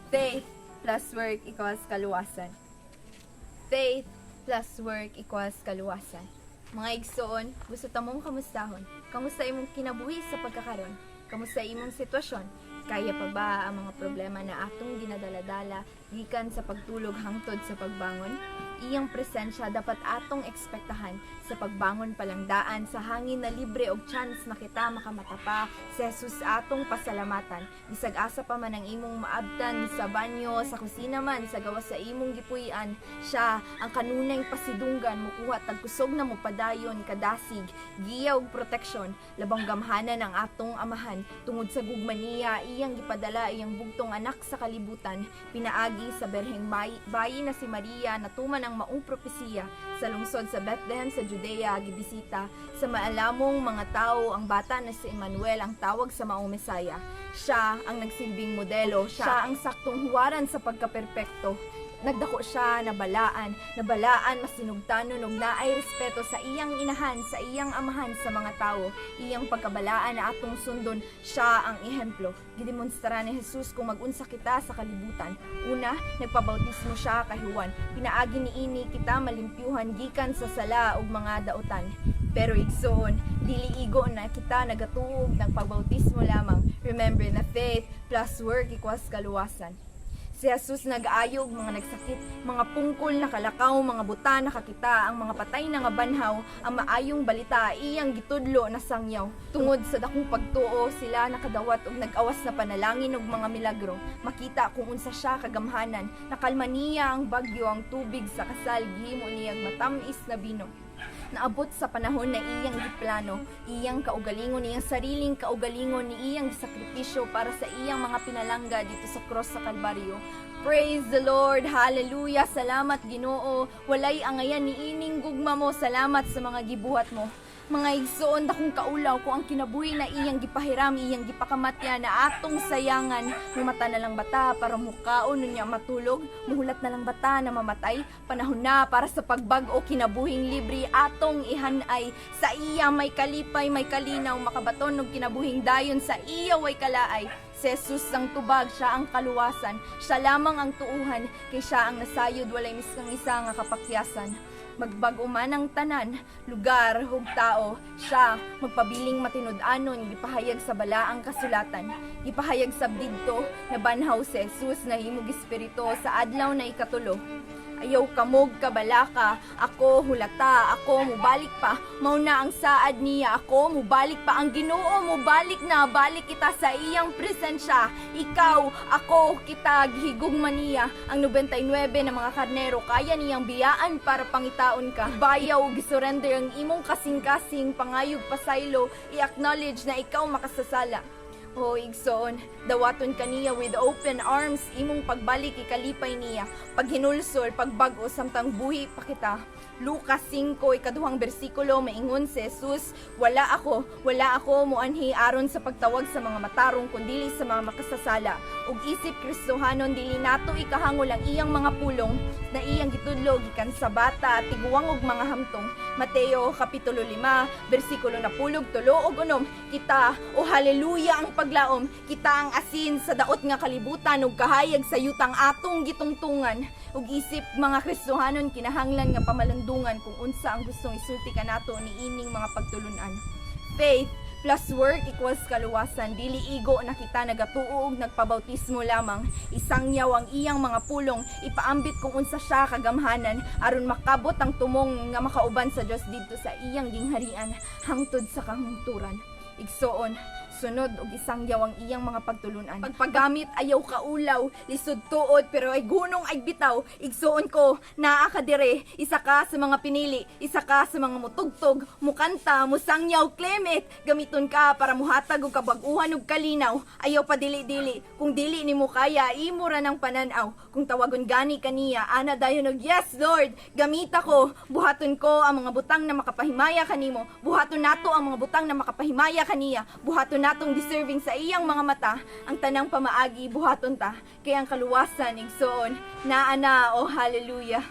Faith plus work equals kaluwasan. Faith plus work equals kaluwasan. Mga igsoon, gusto tamong kamustahon. Kamusta imong kinabuhi sa pagkakaron? Kamusta imong sitwasyon? Kaya pa ba ang mga problema na atong ginadala-dala gikan sa pagtulog hangtod sa pagbangon? Iyang presensya dapat atong ekspektahan sa pagbangon palangdaan sa hangin na libre og chance na kita makamatapa si Jesus atong pasalamatan. Bisag asa pa man ang imong maabtan sa banyo, sa kusina man, sa gawas sa imong gipuy-an, siya ang kanunay pasidunggan mukuha tagkusog na mo padayon kadasig, giya og proteksyon, labang gamhanan ang atong amahan tungod sa gugma niya iyang gipadala iyang bugtong anak sa kalibutan, pinaagi sa berheng bayi na si Maria na tuman ang maong propesiya sa lungsod sa Bethlehem sa Judea gibisita sa maalamong mga tao ang bata na si Emmanuel ang tawag sa maong Mesaya. Siya ang nagsilbing modelo, siya ang saktong huwaran sa pagkaperpekto. Nagdako siya nabalaan masinugtanon ug naay respeto sa iyang inahan, sa iyang amahan sa mga tao. Iyang pagkabalaan na atong sundon, siya ang ehemplo. Gidemonstra ni Jesus kung mag-unsa kita sa kalibutan. Una, nagpabautismo siya kay Juan. Pinaagi niini kita malimpyuhan gikan sa sala ug mga dautan. Pero igsoon, dili igo na kita nagatuog ng pagbautismo lamang. Remember na faith plus work equals kaluwasan. Si Jesus nag-aayog mga nagsakit, mga pungkol na kalakaw, mga buta nakakita, ang mga patay na nga banhaw, ang maayong balita, iyang gitudlo na sangyaw. Tungod sa dakong pagtuo, sila nakadawat og nag-awas na panalangin og mga milagro. Makita kung unsa siya kagamhanan, nakalma niya ang bagyo, ang tubig sa kasal, gihimo niyang matamis na bino. Naabot sa panahon na iyang giplano, iyang kaugalingon, iyang sariling kaugalingon, ni iyang sakripisyo para sa iyang mga pinalangga dito sa cross sa Kalbaryo. Praise the Lord! Hallelujah! Salamat Ginoo! Walay angayan ni ining gugma mo. Salamat sa mga gibuhat mo. Mga igsoon, dakong kaulaw ko ang kinabuhi na iyang gipahiram, iyang gipakamatya na atong sayangan. Mumata na lang bata para mukaon niya matulog, muhulat na lang bata na mamatay. Panahon na para sa pagbag-o kinabuhing libre atong ihanay. Sa iya may kalipay, may kalinaw, makabaton og kinabuhing dayon sa iya way kalaay. Si Jesus ang tubag, siya ang kaluwasan, siya lamang ang tuuhan, kay siya ang nasayod, walay miskang isa nga kapakyasan. Magbago man ang tanan, lugar, hug tao, siya magpabiling matinud-anon, gipahayag sa balaang kasulatan. Gipahayag sa didto na banhaw si Jesus na himog espiritu sa adlaw na ikatulo. Ayaw kamog kabalaka, ako hulata, ako mubalik pa, mauna ang saad niya, ako mubalik pa, ang Ginoo mubalik na, balik kita sa iyang presensya, ikaw, ako, kita, gihigugma niya, ang 99 na mga karnero, kaya niyang biyaan para pangitaon ka, bayaw, gisurrender ang imong kasing-kasing, pangayog pasaylo, i-acknowledge na ikaw makasasala. O igsoon, dawaton kaniya with open arms, imong pagbalik ikalipay niya, paghinulsol, pagbago, samtang buhi pa kita. Lucas 5, ikaduhang bersikulo, maingon si Jesus, wala ako muanhi aron sa pagtawag sa mga matarong, kundili sa mga makasasala. Ug isip Kristohanon, dili nato ikahangol ang iyang mga pulong, na iyang gitudlo gikan sa bata, tiguwang og mga hamtong. Mateo, kapitulo 5, bersikulo 10, 3 ug 6, kita, o haleluya ang paglaom, kita ang asin sa daot nga kalibutan ug kahayag sa yutang atong gitungtungan. Ug isip mga Kristohanon, kinahanglan nga pamalandungan kung unsa ang gustong isulti kanato ni ining mga pagtulunan. Faith plus work equals kaluwasan. Dili igo na kita nagatuo ug nagpabautismo lamang. Isangyaw ang iyang mga pulong, ipaambit kung unsa siya kagamhanan aron makabot ang tumong nga makauban sa Dios didto sa iyang gingharian hangtod sa kahungturan. Igsoon, sunod og isangyaw ang iyang mga pagtulunan. Pagpagamit ayaw kaulaw, lisod tuod pero ay gunong ay bitaw. Igsoon ko, naa ka dire, isa ka sa mga pinili, isa ka sa mga mutugtog, mukanta, musangyaw, klemit. Gamiton ka para muhatag og kabag-uhan ug kalinaw. Ayaw pa dili-dili, kung dili nimo kaya, imo ra ng pananaw. Kung tawagon gani kaniya, ana dayon og yes Lord, gamita ko. Buhaton ko ang mga butang na makapahimaya kanimo. Buhaton nato ang mga butang na makapahimaya kaniya. Buhaton natong deserving sa iyang mga mata, ang tanang pamaagi buhaton ta, kay ang kaluwasan igsoon, naa na o hallelujah.